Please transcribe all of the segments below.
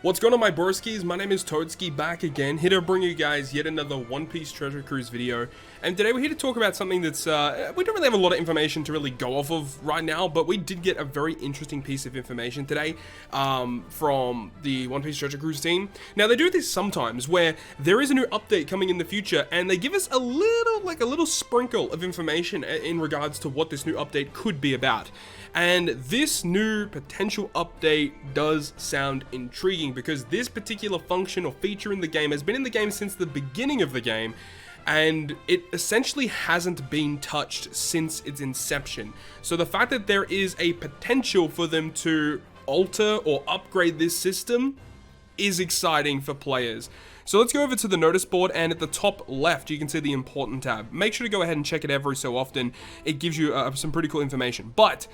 What's going on, my broskiis? My name is Toadskii, back again, here to bring you guys yet another One Piece Treasure Cruise video. And today we're here to talk about something that's, we don't really have a lot of information to really go off of right now, but we did get a very interesting piece of information today from the One Piece Treasure Cruise team. Now, they do this sometimes where there is a new update coming in the future, and they give us a little sprinkle of information in regards to what this new update could be about. And this new potential update does sound intriguing because this particular function or feature in the game has been in the game since the beginning of the game, and it essentially hasn't been touched since its inception. So the fact that there is a potential for them to alter or upgrade this system is exciting for players. So let's go over to the notice board, and at the top left you can see the important tab. Make sure to go ahead and check it every so often. It gives you some pretty cool information. But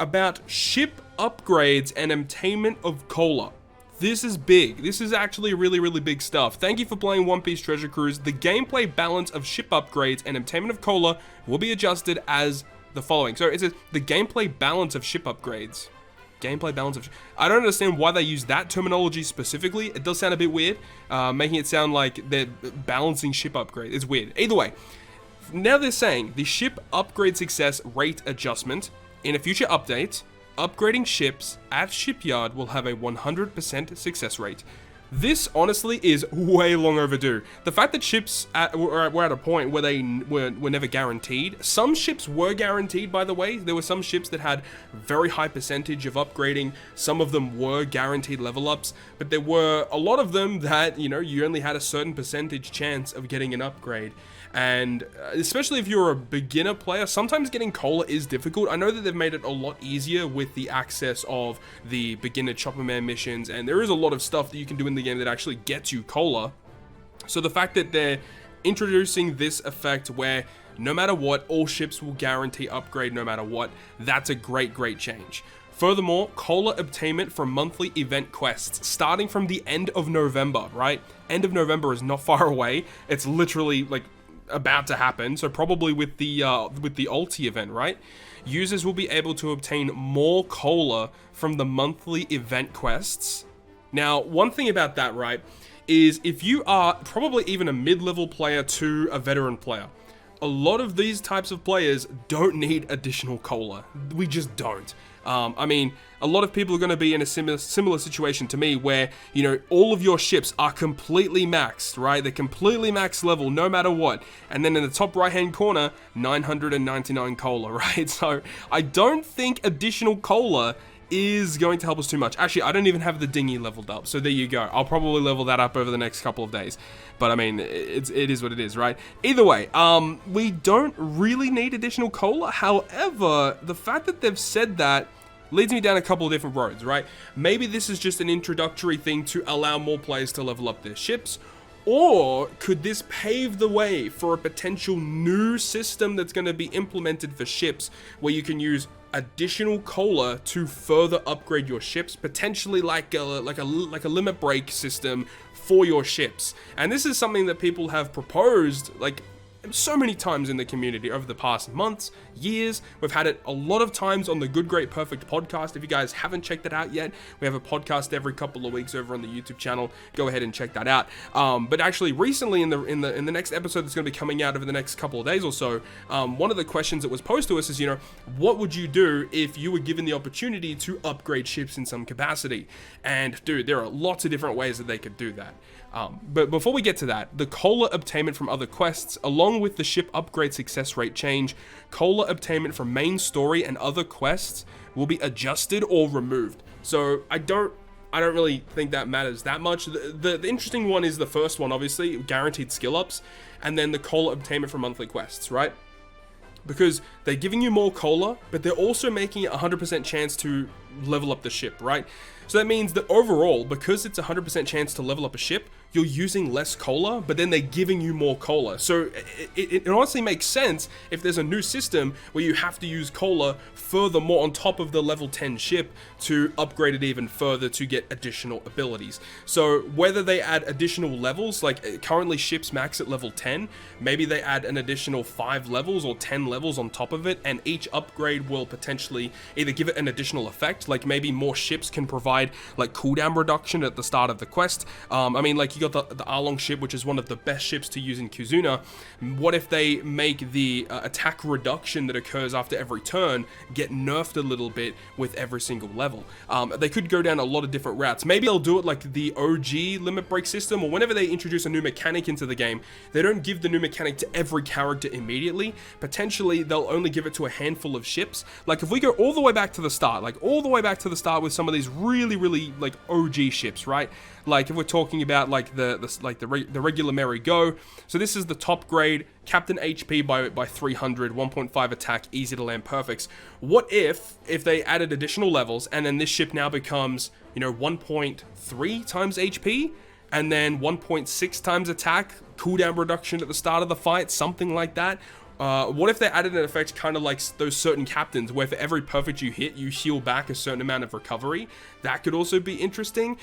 about ship upgrades and obtainment of cola. This is big. This is actually really big stuff. Thank you for playing One Piece Treasure Cruise. The gameplay balance of ship upgrades and obtainment of cola will be adjusted as the following. So it says the gameplay balance of ship upgrades. Gameplay balance of... I don't understand why they use that terminology specifically. It does sound a bit weird, making it sound like they're balancing ship upgrades. It's weird. Either way, now they're saying the ship upgrade success rate adjustment. In a future update, upgrading ships at shipyard will have a 100% success rate. This honestly is way long overdue. The fact that ships were at a point where they were never guaranteed. Some ships were guaranteed, by the way. There were some ships that had very high percentage of upgrading. Some of them were guaranteed level ups, but there were a lot of them that, you know, you only had a certain percentage chance of getting an upgrade. And especially if you're a beginner player, sometimes getting cola is difficult. I know that they've made it a lot easier with the access of the beginner Chopper Man missions, and there is a lot of stuff that you can do in the game that actually gets you cola. So the fact that they're introducing this effect where no matter what, all ships will guarantee upgrade no matter what, that's a great change. Furthermore, cola obtainment from monthly event quests starting from the end of November, right? End of November is not far away. It's literally like about to happen, so probably with the ulti event, right? Users will be able to obtain more cola from the monthly event quests. Now, one thing about that, right, is if you are probably even a mid-level player to a veteran player, a lot of these types of players don't need additional cola. We just don't. I mean, a lot of people are going to be in a similar situation to me where, you know, all of your ships are completely maxed, right? They're completely max level no matter what. And then in the top right hand corner, 999 cola, right? So I don't think additional cola is going to help us too much. Actually, I don't even have the dinghy leveled up, so there you go. I'll probably level that up over the next couple of days. But I mean, it is what it is, right? Either way, we don't really need additional cola. However, the fact that they've said that leads me down a couple of different roads, right? Maybe this is just an introductory thing to allow more players to level up their ships. Or could this pave the way for a potential new system that's going to be implemented for ships where you can use additional cola to further upgrade your ships, potentially like a limit break system for your ships? And this is something that people have proposed like so many times in the community over the past months, years. We've had it a lot of times on the Good Great Perfect podcast. If you guys haven't checked that out yet, we have a podcast every couple of weeks over on the YouTube channel. Go ahead and check that out. But actually, recently in the next episode that's going to be coming out over the next couple of days or so, one of the questions that was posed to us is, you know, what would you do if you were given the opportunity to upgrade ships in some capacity? And dude, there are lots of different ways that they could do that. But before we get to that, the cola obtainment from other quests, along with the ship upgrade success rate change, cola obtainment from main story and other quests will be adjusted or removed. So I don't really think that matters that much. The interesting one is the first one, obviously, guaranteed skill ups, and then the cola obtainment from monthly quests, right? Because they're giving you more cola, but they're also making it 100% chance to level up the ship, right? So that means that overall, because it's 100% chance to level up a ship, you're using less cola, but then they're giving you more cola. So it honestly makes sense if there's a new system where you have to use cola furthermore on top of the level 10 ship to upgrade it even further to get additional abilities. So whether they add additional levels, like currently ships max at level 10, maybe they add an additional 5 levels or 10 levels on top of it, and each upgrade will potentially either give it an additional effect, like maybe more ships can provide provide like cooldown reduction at the start of the quest. I mean, like you got the Arlong ship, which is one of the best ships to use in Kizuna. What if they make the attack reduction that occurs after every turn get nerfed a little bit with every single level? They could go down a lot of different routes. Maybe they'll do it like the OG limit break system, or whenever they introduce a new mechanic into the game, they don't give the new mechanic to every character immediately. Potentially, they'll only give it to a handful of ships. Like if we go all the way back to the start, with some of these really like OG ships, right? Like if we're talking about like the regular Merry Go. So this is the top grade, Captain HP by 300, 1.5 attack, easy to land perfects. What if they added additional levels and then this ship now becomes, you know, 1.3 times HP and then 1.6 times attack, cooldown reduction at the start of the fight, something like that? What if they added an effect kind of like those certain captains where for every perfect you hit, you heal back a certain amount of recovery? That could also be interesting.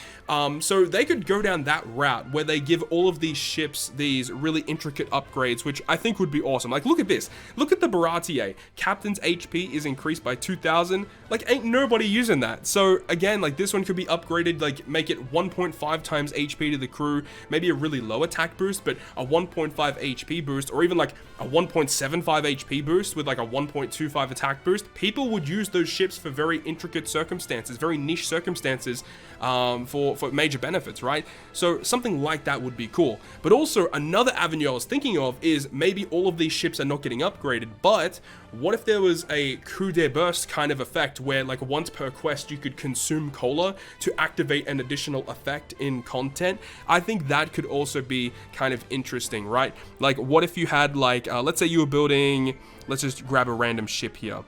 So they could go down that route where they give all of these ships these really intricate upgrades, which I think would be awesome. Like, look at this. Look at the Baratie. Captain's HP is increased by 2,000. Like, ain't nobody using that. So again, like this one could be upgraded, like make it 1.5 times HP to the crew, maybe a really low attack boost, but a 1.5 HP boost, or even like a 1.75 HP boost with like a 1.25 attack boost. People would use those ships for very intricate circumstances, very niche circumstances, for major benefits, right? So something like that would be cool. But also another avenue I was thinking of is maybe all of these ships are not getting upgraded, but what if there was a coup de burst kind of effect where like once per quest you could consume cola to activate an additional effect in content? I think that could also be kind of interesting, right? Like what if you had like, let's say you were building, let's just grab a random ship here.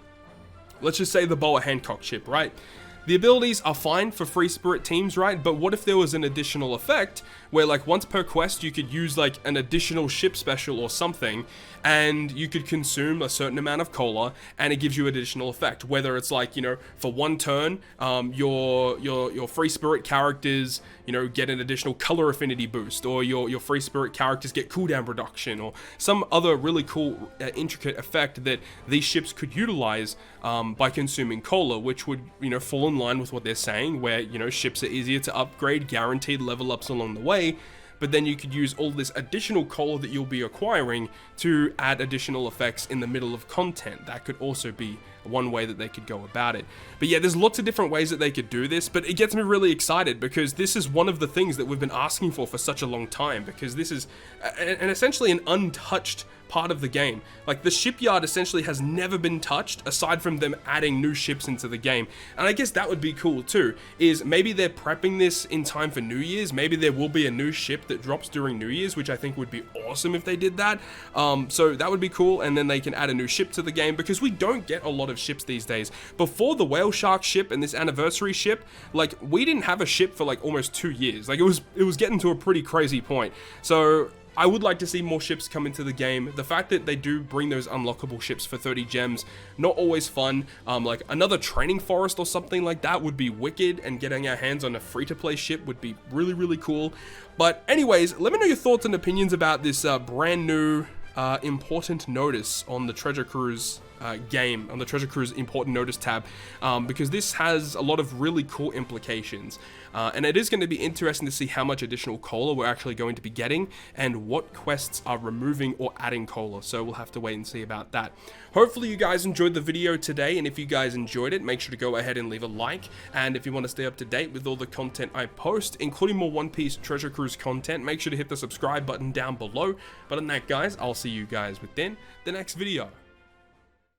Let's just say the Boa Hancock ship, right? The abilities are fine for free spirit teams, right? But what if there was an additional effect where like once per quest you could use like an additional ship special or something, and you could consume a certain amount of cola and it gives you additional effect, whether it's like, you know, for one turn your free spirit characters, you know, get an additional color affinity boost, or your free spirit characters get cooldown reduction, or some other really cool intricate effect that these ships could utilize by consuming cola, which would, you know, fall in line with what they're saying, where, you know, ships are easier to upgrade, guaranteed level ups along the way. But then you could use all this additional cola that you'll be acquiring to add additional effects in the middle of content. That could also be one way that they could go about it. But yeah, there's lots of different ways that they could do this, but it gets me really excited because this is one of the things that we've been asking for such a long time, because this is essentially an untouched part of the game. Like the shipyard essentially has never been touched aside from them adding new ships into the game. And I guess that would be cool too, is maybe they're prepping this in time for New Year's. Maybe there will be a new ship that drops during New Year's, which I think would be awesome if they did that. So that would be cool, and then they can add a new ship to the game, because we don't get a lot of ships these days. Before the whale shark ship and this anniversary ship, like we didn't have a ship for like almost 2 years. Like it was getting to a pretty crazy point. So I would like to see more ships come into the game. The fact that they do bring those unlockable ships for 30 gems, not always fun. Like another training forest or something like that would be wicked, and getting our hands on a free-to-play ship would be really, really cool. But anyways, let me know your thoughts and opinions about this brand new important notice on the Treasure Cruise game, on the Treasure Cruise important notice tab, because this has a lot of really cool implications, and it is going to be interesting to see how much additional cola we're actually going to be getting and what quests are removing or adding cola. So we'll have to wait and see about that. Hopefully you guys enjoyed the video today, and if you guys enjoyed it, make sure to go ahead and leave a like. And if you want to stay up to date with all the content I post, including more One Piece Treasure Cruise content, make sure to hit the subscribe button down below. But on that, guys, I'll see you guys within the next video.